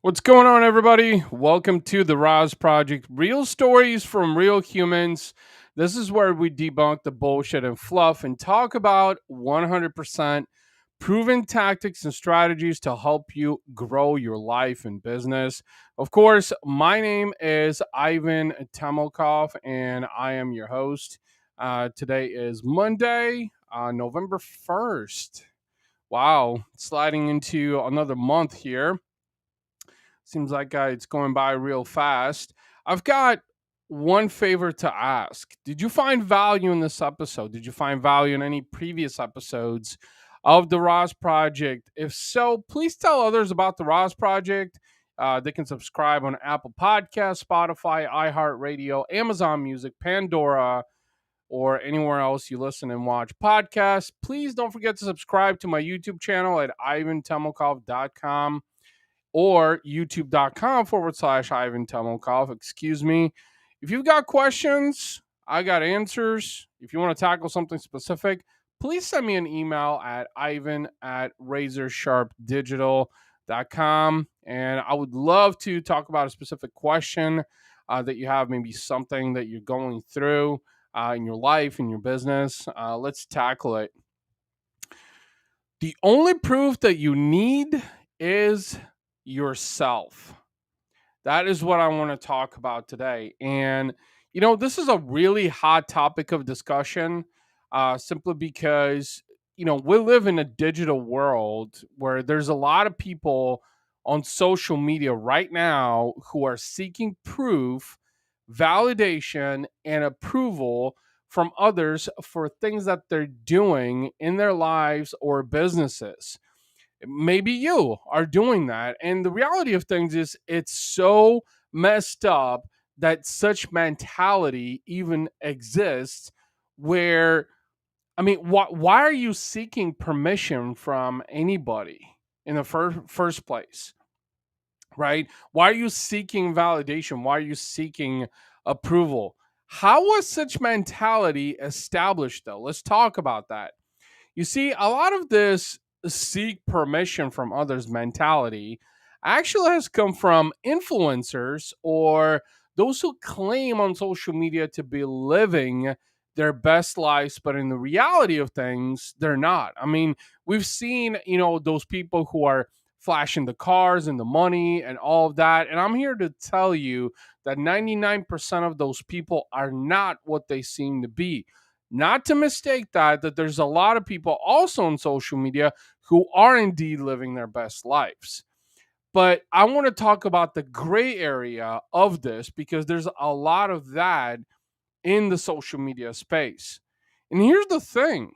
What's going on, everybody? Welcome to the RAS Project, real stories from real humans. This is where we debunk the bullshit and fluff and talk about 100% proven tactics and strategies to help you grow your life and business. Of course, my name is Ivan Temelkov, and I am your host. Today is Monday, November 1st. Wow, sliding into another month here. Seems like it's going by real fast. I've got one favor to ask. Did you find value in this episode? Did you find value in any previous episodes of the Ross Project? If so, please tell others about the Ross Project. They can subscribe on Apple Podcasts, Spotify, iHeartRadio, Amazon Music, Pandora, or anywhere else you listen and watch podcasts. Please don't forget to subscribe to my YouTube channel at ivantemelkov.com or youtube.com/Ivan Temelkov. Excuse me. If you've got questions, I got answers. If you want to tackle something specific, please send me an email at ivan@razorsharpdigital.com. And I would love to talk about a specific question that you have, maybe something that you're going through in your life, in your business. Let's tackle it. The only proof that you need is yourself. That is what I want to talk about today. And, this is a really hot topic of discussion simply because, we live in a digital world where there's a lot of people on social media right now who are seeking proof, validation, and approval from others for things that they're doing in their lives or businesses. Maybe you are doing that. And the reality of things is it's so messed up that such mentality even exists where, why are you seeking permission from anybody in the first place, right? Why are you seeking validation? Why are you seeking approval? How was such mentality established, though? Let's talk about that. You see, a lot of this seek permission from others mentality actually has come from influencers or those who claim on social media to be living their best lives, but in the reality of things, they're not. We've seen, those people who are flashing the cars and the money and all of that. And I'm here to tell you that 99% of those people are not what they seem to be. Not to mistake that there's a lot of people also on social media who are indeed living their best lives. But I want to talk about the gray area of this because there's a lot of that in the social media space. And here's the thing,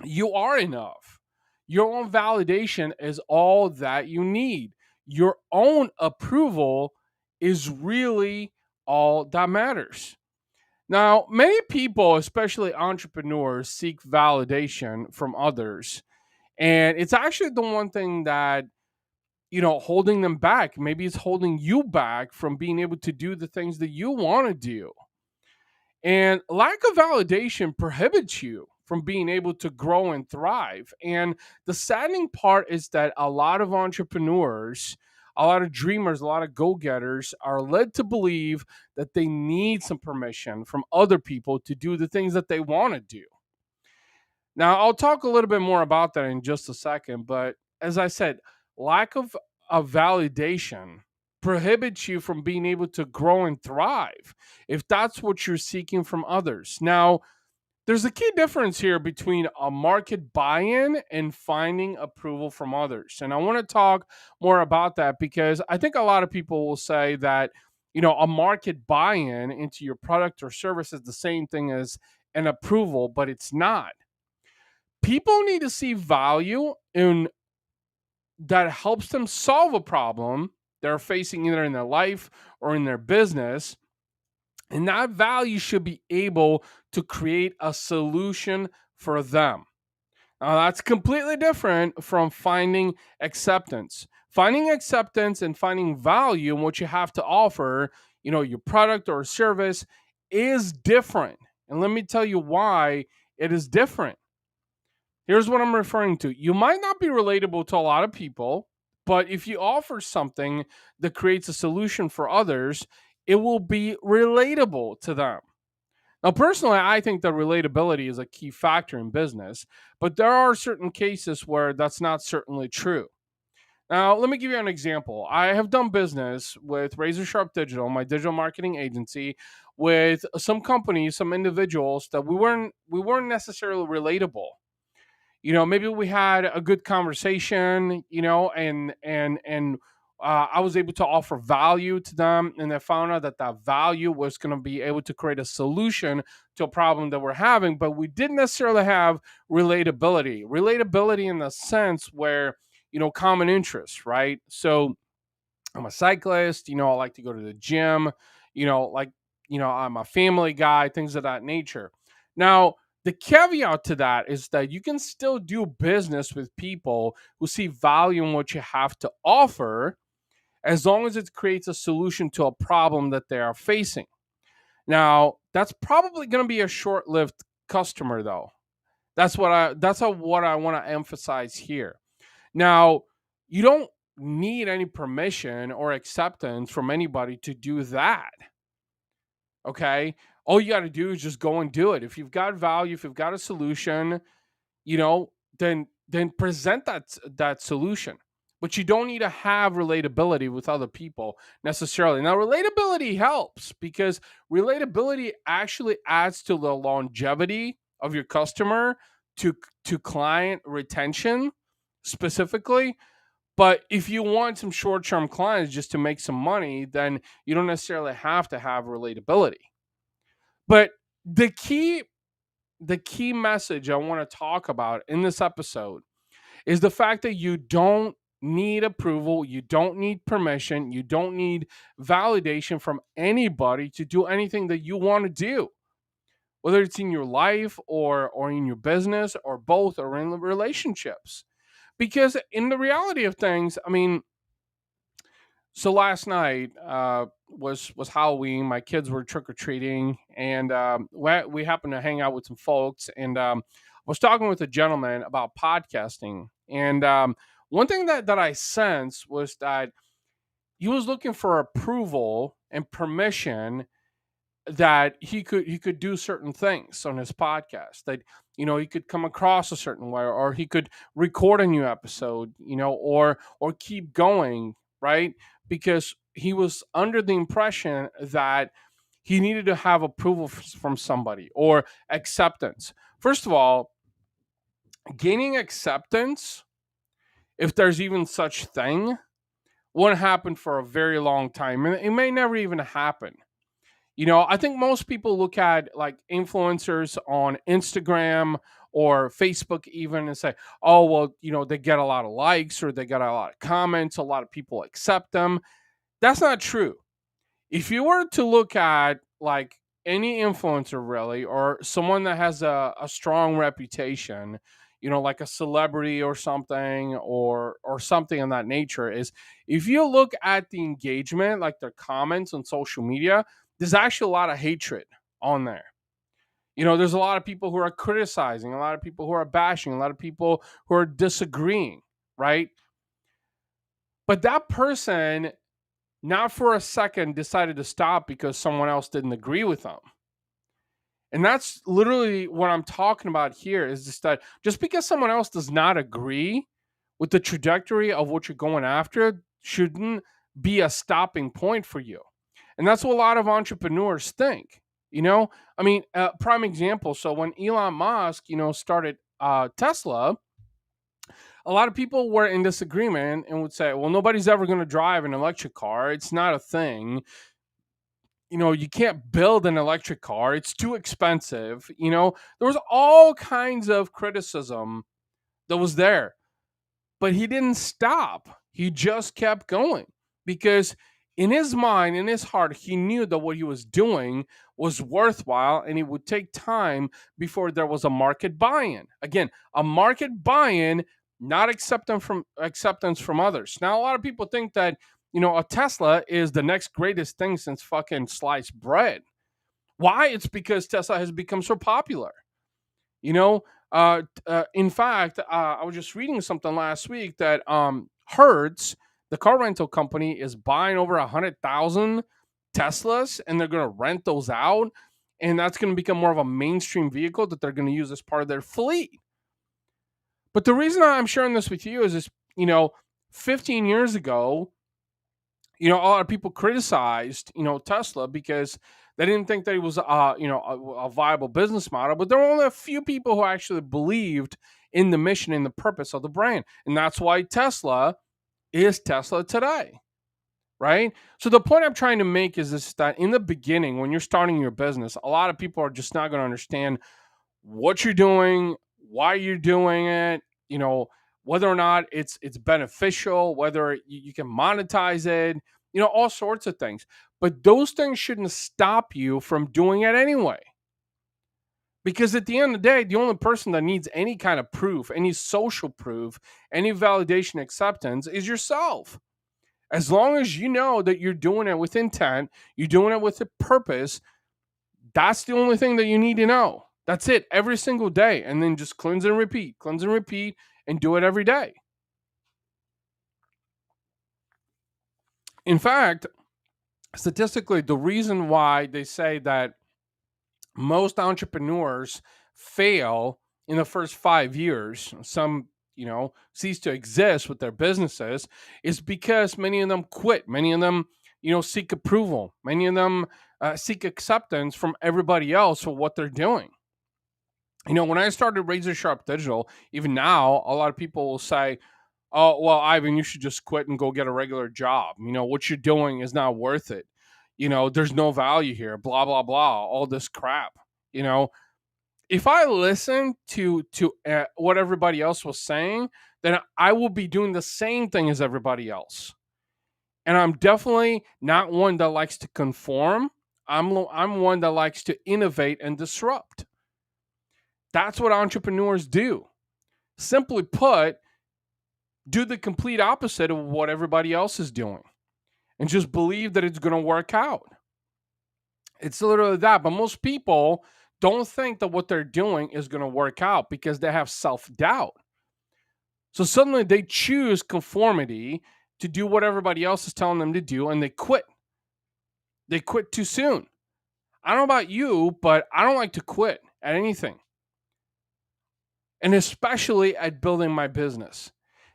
you are enough. Your own validation is all that you need. Your own approval is really all that matters. Now, many people, especially entrepreneurs, seek validation from others. And it's actually the one thing that, holding them back. Maybe it's holding you back from being able to do the things that you want to do. And lack of validation prohibits you from being able to grow and thrive. And the saddening part is that a lot of entrepreneurs, a lot of dreamers, a lot of go getters are led to believe that they need some permission from other people to do the things that they want to do. Now, I'll talk a little bit more about that in just a second. But as I said, lack of validation prohibits you from being able to grow and thrive if that's what you're seeking from others. Now, there's a key difference here between a market buy-in and finding approval from others. And I want to talk more about that because I think a lot of people will say that, a market buy-in into your product or service is the same thing as an approval, but it's not. People need to see value in that helps them solve a problem they're facing either in their life or in their business. And that value should be able to create a solution for them. Now, that's completely different from finding acceptance. Finding acceptance and finding value in what you have to offer, your product or service is different. And let me tell you why it is different. Here's what I'm referring to. You might not be relatable to a lot of people, But if you offer something that creates a solution for others, it will be relatable to them. Now, personally, I think that relatability is a key factor in business, but there are certain cases where that's not certainly true. Now, let me give you an example. I have done business with Razor Sharp Digital, my digital marketing agency, with some companies, some individuals that we weren't necessarily relatable. Maybe we had a good conversation, and I was able to offer value to them, and I found out that that value was going to be able to create a solution to a problem that we're having, but we didn't necessarily have relatability in the sense where, common interests, right? So I'm a cyclist, I like to go to the gym, like, I'm a family guy, things of that nature. Now, the caveat to that is that you can still do business with people who see value in what you have to offer, as long as it creates a solution to a problem that they are facing. Now, that's probably going to be a short-lived customer, though. What I want to emphasize here. Now, you don't need any permission or acceptance from anybody to do that. Okay. All you got to do is just go and do it. If you've got value, if you've got a solution, you know, then present that solution. But you don't need to have relatability with other people necessarily. Now, relatability helps because relatability actually adds to the longevity of your customer, to client retention specifically. But if you want some short-term clients just to make some money, then you don't necessarily have to have relatability. But the key message I want to talk about in this episode is the fact that you don't need approval, you don't need permission, you don't need validation from anybody to do anything that you want to do. Whether it's in your life or in your business or both or in the relationships. Because in the reality of things, I mean, so last night was Halloween. My kids were trick or treating, and we happened to hang out with some folks. And I was talking with a gentleman about podcasting, and one thing that I sensed was that he was looking for approval and permission that he could do certain things on his podcast, that he could come across a certain way, or he could record a new episode, or keep going, right? Because he was under the impression that he needed to have approval from somebody or acceptance. First of all, gaining acceptance, if there's even such thing, won't happen for a very long time, and it may never even happen. I think most people look at like influencers on Instagram or Facebook even and say, oh, well, they get a lot of likes or they get a lot of comments, a lot of people accept them. That's not true. If you were to look at like any influencer really, or someone that has a strong reputation, like a celebrity or something, or something of that nature, is if you look at the engagement, like their comments on social media, there's actually a lot of hatred on there. There's a lot of people who are criticizing, a lot of people who are bashing, a lot of people who are disagreeing, right? But that person, not for a second, decided to stop because someone else didn't agree with them. And that's literally what I'm talking about here, is just that just because someone else does not agree with the trajectory of what you're going after shouldn't be a stopping point for you. And that's what a lot of entrepreneurs think. I mean, prime example. So when Elon Musk, started Tesla, a lot of people were in disagreement and would say, well, nobody's ever going to drive an electric car. It's not a thing. You can't build an electric car. It's too expensive. There was all kinds of criticism that was there, but he didn't stop. He just kept going because in his mind, in his heart, he knew that what he was doing was worthwhile and it would take time before there was a market buy-in. Again, a market buy-in, not acceptance from others. Now, a lot of people think that, a Tesla is the next greatest thing since fucking sliced bread. Why? It's because Tesla has become so popular. In fact, I was just reading something last week that Hertz, the car rental company, is buying over 100,000 Teslas, and they're going to rent those out, and that's going to become more of a mainstream vehicle that they're going to use as part of their fleet. But the reason I'm sharing this with you is, 15 years ago, a lot of people criticized, Tesla because they didn't think that it was, a viable business model. But there were only a few people who actually believed in the mission and the purpose of the brand, and that's why Tesla is Tesla today, right? So the point I'm trying to make is this: that in the beginning, when you're starting your business, a lot of people are just not going to understand what you're doing, why you're doing it, whether or not it's beneficial, whether you can monetize it, all sorts of things. But those things shouldn't stop you from doing it anyway. Because at the end of the day, the only person that needs any kind of proof, any social proof, any validation, acceptance is yourself. As long as you know that you're doing it with intent, you're doing it with a purpose, that's the only thing that you need to know. That's it, every single day. And then just cleanse and repeat, and do it every day. In fact, statistically, the reason why they say that most entrepreneurs fail in the first 5 years, some, cease to exist with their businesses, is because many of them quit. Many of them, seek approval. Many of them seek acceptance from everybody else for what they're doing. When I started Razor Sharp Digital, even now, a lot of people will say, "Oh, well, Ivan, you should just quit and go get a regular job. What you're doing is not worth it. There's no value here, blah, blah, blah, all this crap." You know, if I listen to what everybody else was saying, then I will be doing the same thing as everybody else. And I'm definitely not one that likes to conform. I'm one that likes to innovate and disrupt. That's what entrepreneurs do. Simply put, do the complete opposite of what everybody else is doing and just believe that it's going to work out. It's literally that. But most people don't think that what they're doing is going to work out because they have self doubt. So suddenly they choose conformity to do what everybody else is telling them to do, and they quit. They quit too soon. I don't know about you, but I don't like to quit at anything, and especially at building my business.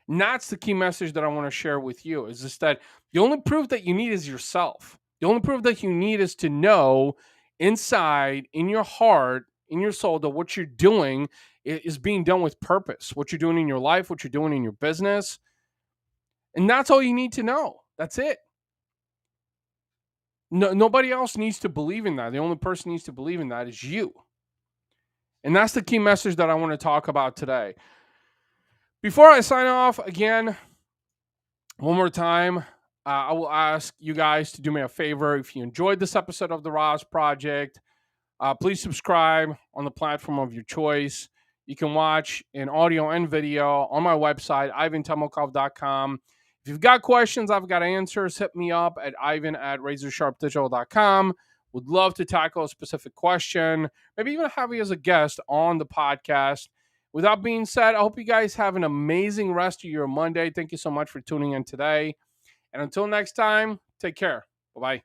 And that's the key message that I want to share with you, is just that the only proof that you need is yourself. The only proof that you need is to know inside, in your heart, in your soul, that what you're doing is being done with purpose. What you're doing in your life, what you're doing in your business. And that's all you need to know. That's it. No, nobody else needs to believe in that. The only person who needs to believe in that is you. And that's the key message that I want to talk about today. Before I sign off, again, one more time, I will ask you guys to do me a favor. If you enjoyed this episode of the RAS Project, please subscribe on the platform of your choice. You can watch in audio and video on my website, ivantemelkov.com. If you've got questions, I've got answers. Hit me up at ivan@razorsharpdigital.com. Would love to tackle a specific question, maybe even have you as a guest on the podcast. With that being said, I hope you guys have an amazing rest of your Monday. Thank you so much for tuning in today. And until next time, take care. Bye-bye.